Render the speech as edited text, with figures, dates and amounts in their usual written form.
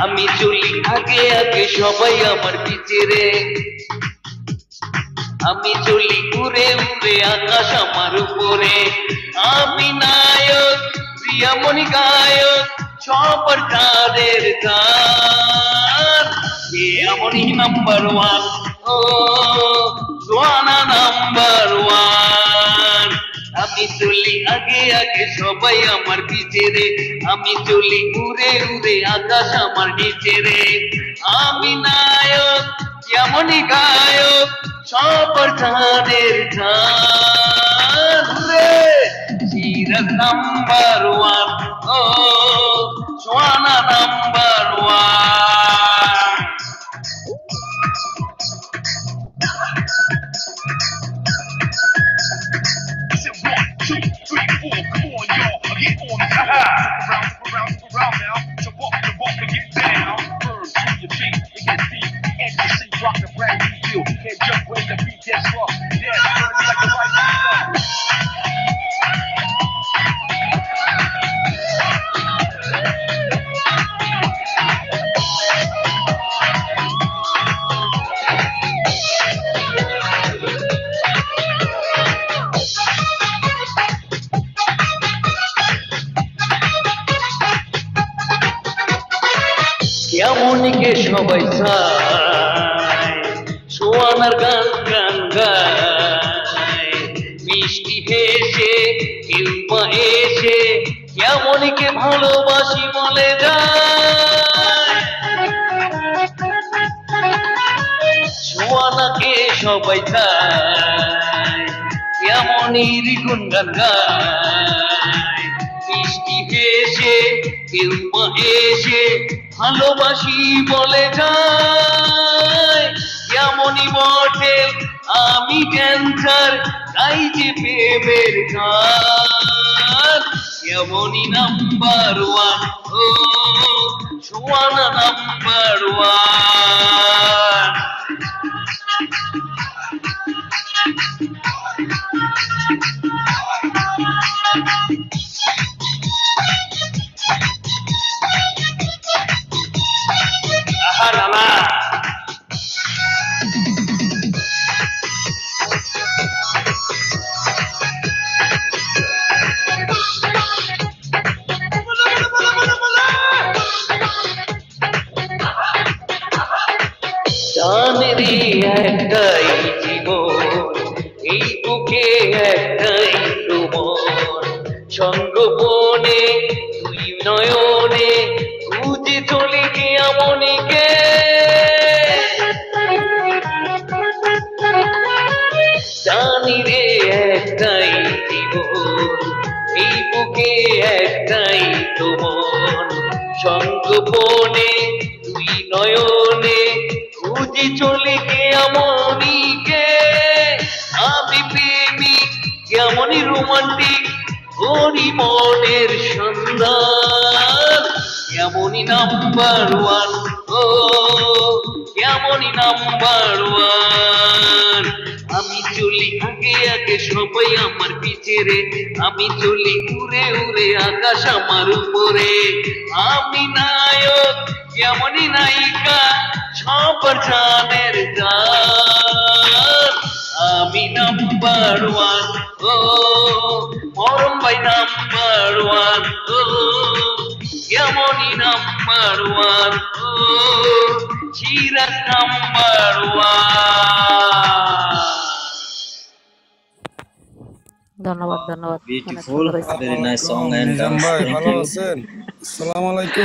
আমি চলি আগে আগে সবাই আমার পিছে রে, আমি চলি উড়ে উড়ে আকাশ আমার উপরে। আমি নায়ক প্রিয়ামণি গায়ক সবার তাদের গান, প্রিয়ামণি নাম্বার ওয়ান, ও সোয়ানা নাম্বার ওয়ান। আমি চলি আগে আগে সবাই আমার পিছে রে, আমি চলি উড়ে উড়ে আকাশ আমার নিচে রে। আমি নায়ক প্রিয়ামণি গায়ক সবার তাদের গান রে, সিরাজ নাম্বার ওয়ান, ও সোয়ানা নাম্বার ওয়ান। কেমনকে সবাই চায়, সোয়ানার গান গান গায়, মিষ্টি হেসে কিংবা এসে কেমনকে ভালোবাসি বলে যায়। সোয়ানাকে সবাই চায়, কেমনির গুনগান গায়, মিষ্টি হেসে কিংবা এসে ভালোবাসি বলে যায়। কেমনই বটে আমি ড্যান্সার গাই যে প্রেমের গান, কেমনই নাম্বার ওয়ান, ও সোয়ানা নাম্বার ওয়ান। আহা লালা জানেরি একটাই জীবন, এই বুকে একটাই ভ্রমণ, সঙ্গবনে দুই নয়নে খুঁজে চলে কেমনিকে। জানি রে একটাই জীবন, এই বুকে একটাই ভ্রমণ, সঙ্গবনে দুই নয়নে খুঁজে চলে কেমনিকে। আমি প্রেমিক কেমনই রোমান্টিক করি মনের সন্ধান, কেমনই নাম্বার ওয়ান, ও কেমনই নাম্বার ওয়ান। আমি চলি আগে আগে সবাই আমার পিছে রে, আমি চলি উড়ে উড়ে আকাশ আমার উপরে। আমি নায়ক কেমনই নায়িকা সবার জানের গান, আমি নাম্বার ওয়ান, ও মরম ভাই নাম্বার ওয়ান, ও কেমনই নাম্বার ওয়ান, ও সিরাজ নাম্বার ওয়ান। ধন্যবাদ ধন্যবাদ, অনেক Beautiful, সুন্দর হয়েছে। very nice song and dance. ভাই Thank ভালো you. আছেন? আসসালামু আলাইকুম।